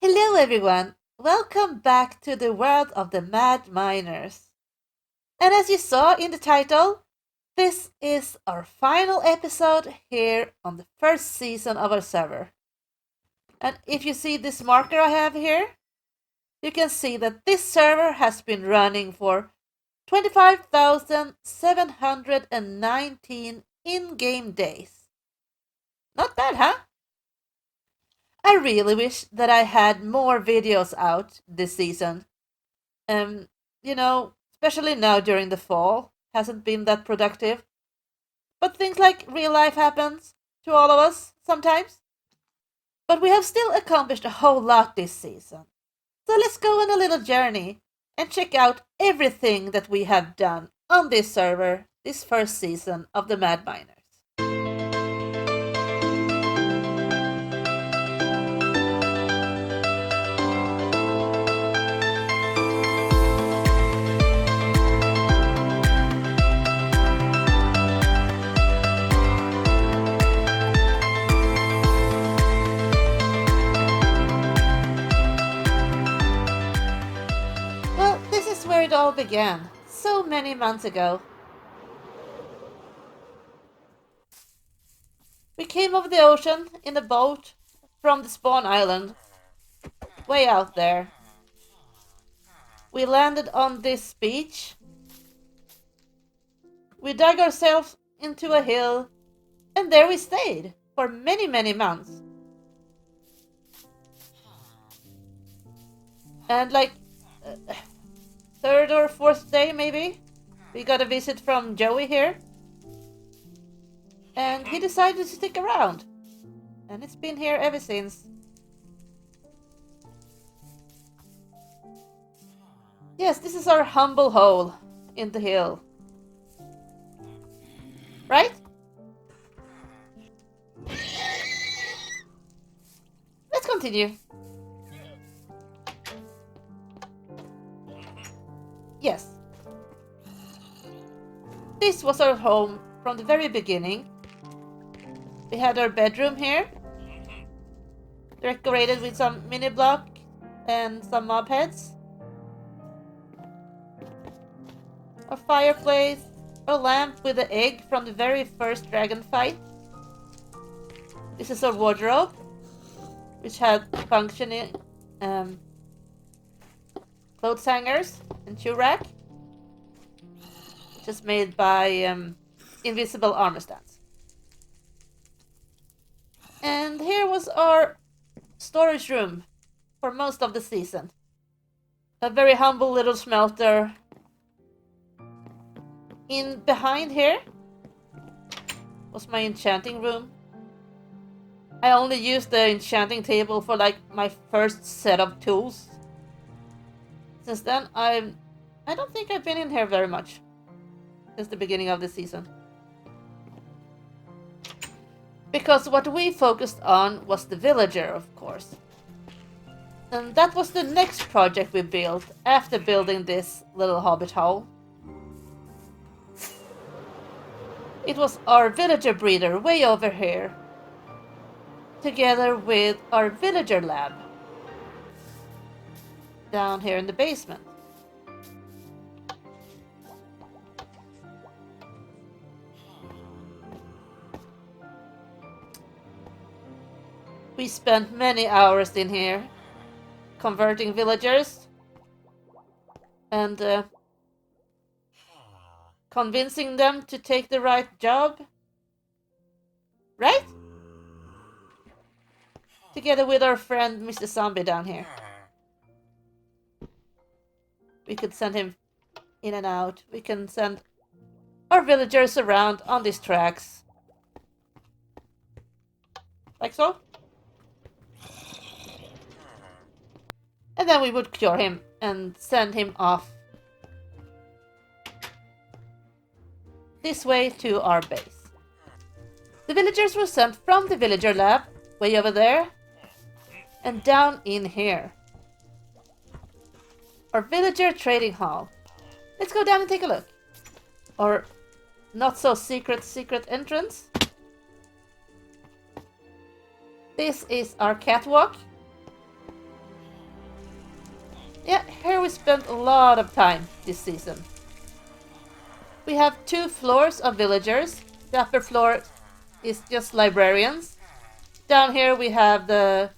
Hello everyone! Welcome back to the world of the MadMiners. And as you saw in the title, this is our final episode here on the first season of our server. And if you see this marker I have here, you can see that this server has been running for 25,719 in-game days. Not bad, huh? I really wish that I had more videos out this season. Especially now during the fall, hasn't been that productive. But things like real life happens to all of us sometimes. But we have still accomplished a whole lot this season. So let's go on a little journey and check out everything that we have done on this server this first season of the MadMiners. Well, this is where it all began, so many months ago. We came over the ocean in a boat from the spawn island, way out there. We landed on this beach. We dug ourselves into a hill, and there we stayed for many, many months. And third or fourth day maybe, we got a visit from Joey here. And he decided to stick around. And it's been here ever since. Yes, this is our humble hole in the hill. Right? Let's continue. Yes. This was our home from the very beginning. We had our bedroom here, decorated with some mini block and some mob heads. A fireplace, a lamp with the egg from the very first dragon fight. This is our wardrobe, which had functioning clothes hangers and shoe rack, which is made by invisible armor stands. And here was our storage room for most of the season. A very humble little smelter. In behind here was my enchanting room. I only used the enchanting table for my first set of tools. Since then, I don't think I've been in here very much since the beginning of the season. Because what we focused on was the villager, of course. And that was the next project we built after building this little hobbit hole. It was our villager breeder way over here, together with our villager lab down here in the basement. We spent many hours in here, converting villagers and convincing them to take the right job. Right? Together with our friend Mr. Zombie down here. We could send him in and out. We can send our villagers around on these tracks. Like so. And then we would cure him and send him off this way to our base. The villagers were sent from the villager lab, way over there, and down in here. Our villager trading hall. Let's go down and take a look. Or not so secret entrance. This is our catwalk. here we spent a lot of time this season. We have 2 floors of villagers. The upper floor is just librarians. Down here we have the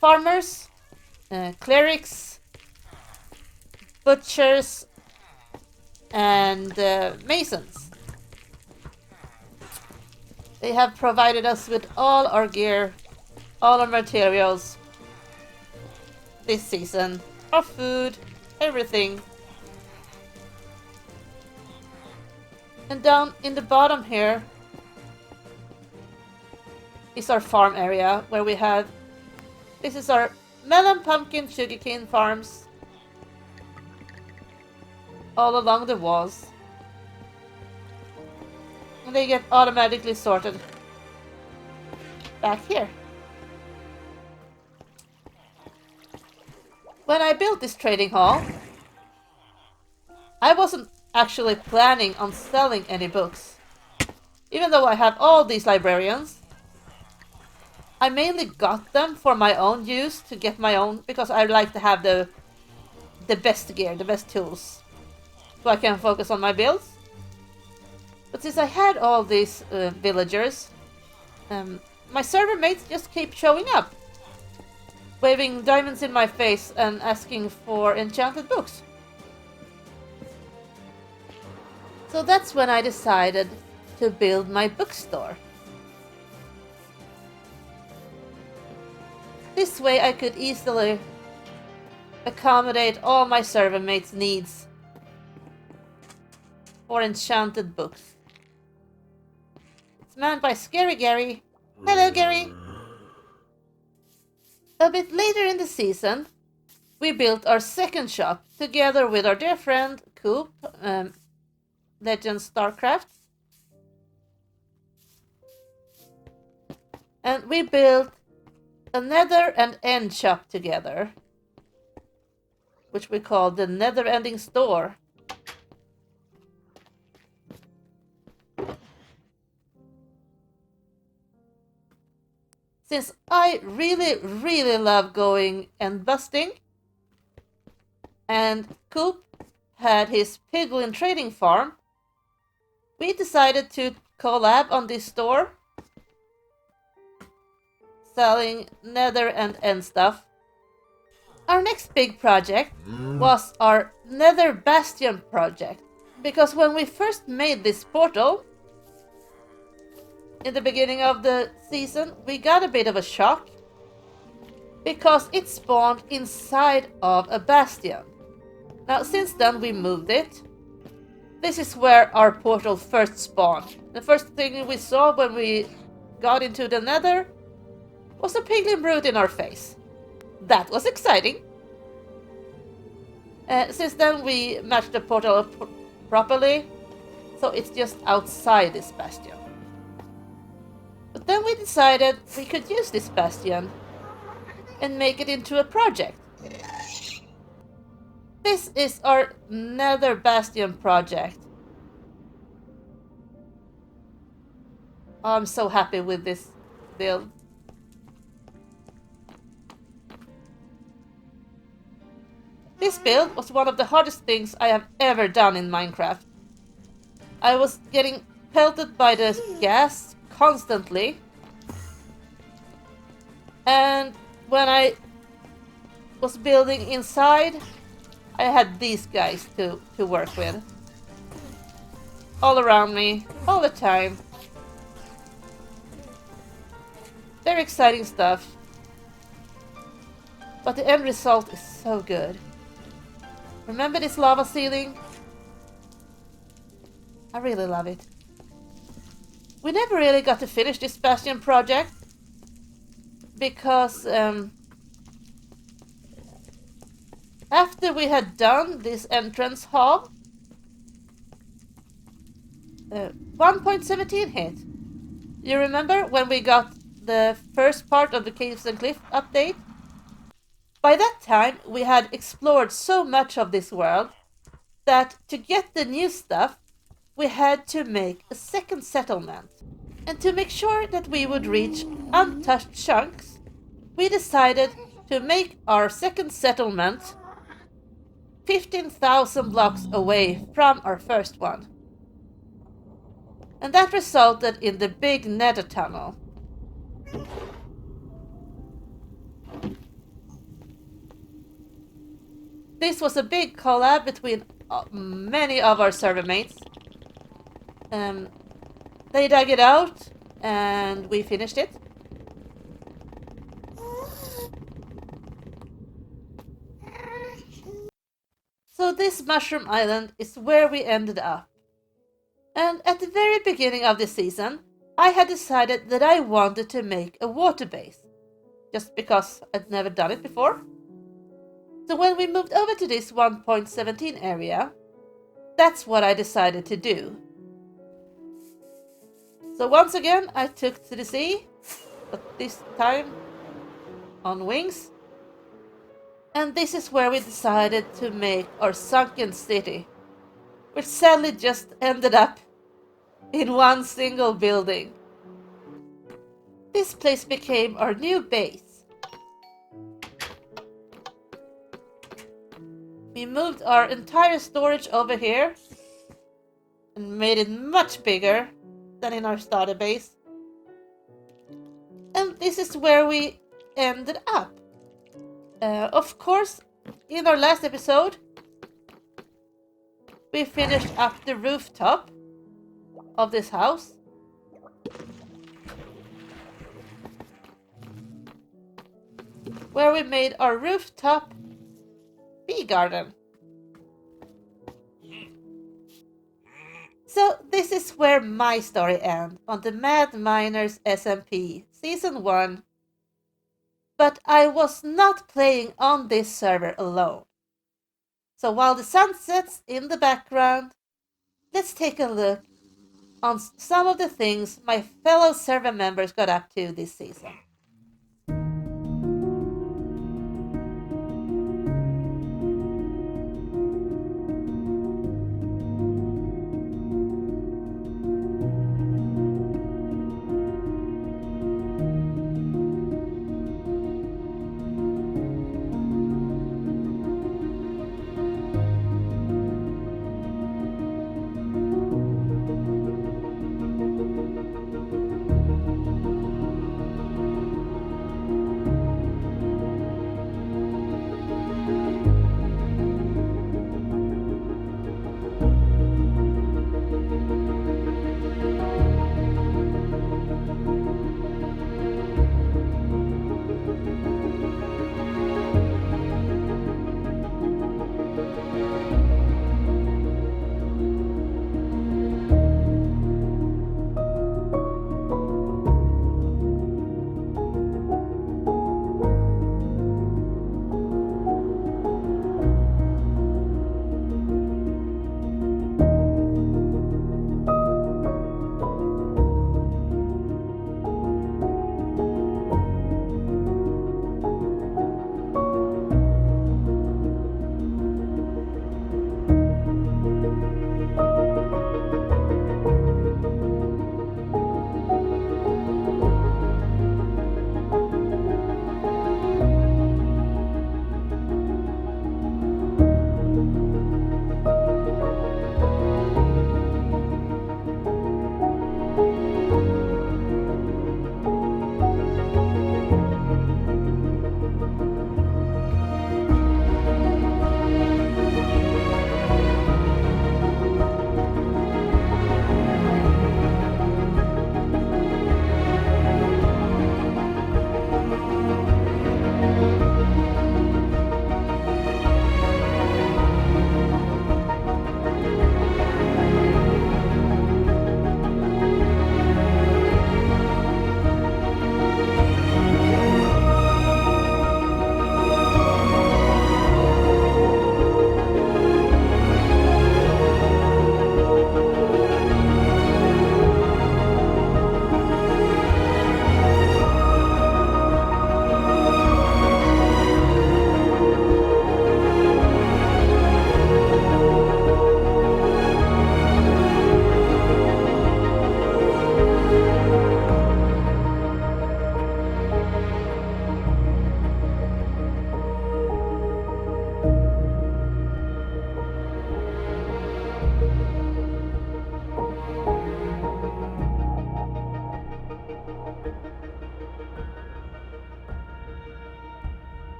farmers, clerics, butchers, and masons. They have provided us with all our gear, all our materials this season, our food, everything. And down in the bottom here is our farm area where we have, this is our melon, pumpkin, sugarcane farms all along the walls. And they get automatically sorted back here. When I built this trading hall, I wasn't actually planning on selling any books. Even though I have all these librarians, I mainly got them for my own use, to get my own, because I like to have the best gear, the best tools, so I can focus on my builds. But since I had all these villagers, my server mates just keep showing up, waving diamonds in my face and asking for enchanted books. So that's when I decided to build my bookstore. This way I could easily accommodate all my server mates' needs for enchanted books. It's manned by Scary Gary. Hello, Gary! A bit later in the season, we built our second shop together with our dear friend Coop, Legends Starcraft. And we built a Nether and End shop together, which we called the Nether Ending Store. Since I really love going and busting, and Coop had his piglin trading farm, we decided to collab on this store, selling Nether and End stuff. Our next big project was our Nether Bastion project, because when we first made this portal in the beginning of the season, we got a bit of a shock because it spawned inside of a bastion. Now since then we moved it. This is where our portal first spawned. The first thing we saw when we got into the Nether was a piglin brute in our face. That was exciting. Since then we matched the portal up properly, so it's just outside this bastion. But then we decided we could use this bastion and make it into a project. This is our Nether Bastion project. I'm so happy with this build. This build was one of the hardest things I have ever done in Minecraft. I was getting pelted by the gas constantly, and when I was building inside, I had these guys to work with. All around me, all the time. Very exciting stuff. But the end result is so good. Remember this lava ceiling? I really love it. We never really got to finish this Bastion project because after we had done this entrance hall, 1.17 hit. You remember when we got the first part of the Caves and Cliff update? By that time, we had explored so much of this world that to get the new stuff, we had to make a second settlement. And to make sure that we would reach untouched chunks, we decided to make our second settlement 15,000 blocks away from our first one. And that resulted in the big Nether tunnel. This was a big collab between many of our server mates. They dug it out and we finished it. So this mushroom island is where we ended up. And at the very beginning of this season, I had decided that I wanted to make a water base. Just because I'd never done it before. So when we moved over to this 1.17 area, that's what I decided to do. So once again, I took to the sea, but this time on wings. And this is where we decided to make our sunken city, which sadly just ended up in one single building. This place became our new base. We moved our entire storage over here and made it much bigger than in our starter base. And this is where we ended up. Of course, in our last episode, we finished up the rooftop of this house. Where we made our rooftop bee garden. So this is where my story ends on the MadMiners SMP Season 1. But I was not playing on this server alone. So while the sun sets in the background, let's take a look on some of the things my fellow server members got up to this season.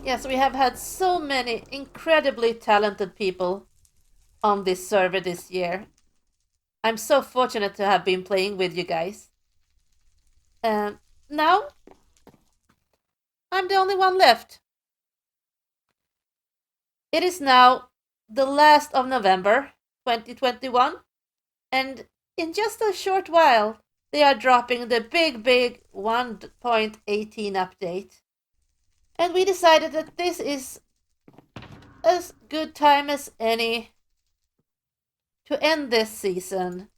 Yes, we have had so many incredibly talented people on this server this year. I'm so fortunate to have been playing with you guys. Now, I'm the only one left. It is now the last of November 2021, and in just a short while, they are dropping the big 1.18 update. And we decided that this is as good time as any to end this season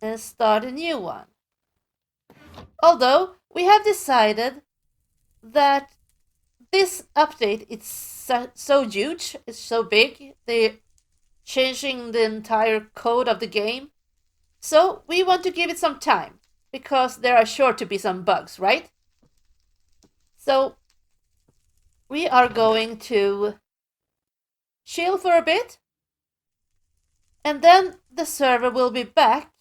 and start a new one. Although we have decided that this update is so huge, it's so big, they're changing the entire code of the game. So we want to give it some time, because there are sure to be some bugs, right? So we are going to chill for a bit, and then the server will be back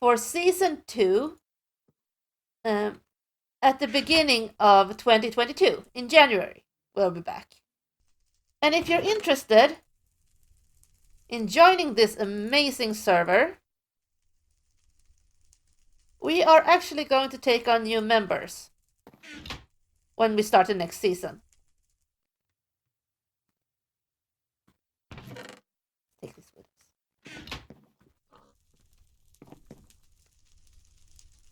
for Season 2 at the beginning of 2022, in January. We'll be back. And if you're interested in joining this amazing server, we are actually going to take on new members when we start the next season. Take this with us.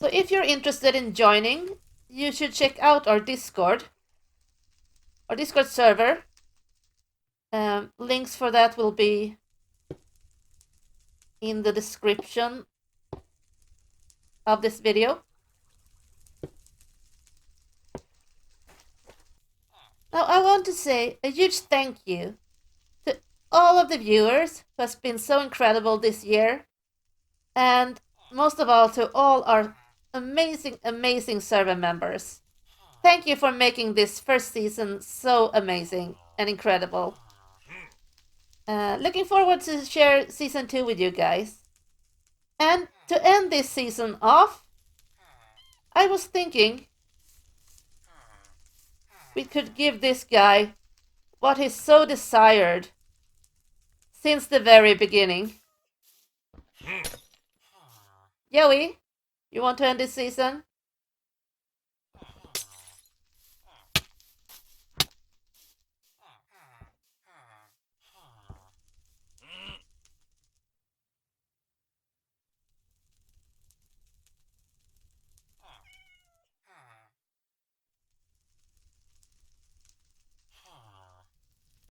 So if you're interested in joining, you should check out our Discord server. Links for that will be in the description of this video. Now I want to say a huge thank you to all of the viewers who has been so incredible this year, and most of all to all our amazing server members. Thank you for making this first season so amazing and incredible. Looking forward to share Season 2 with you guys. And to end this season off, I was thinking we could give this guy what he's so desired since the very beginning. Joey, you want to end this season?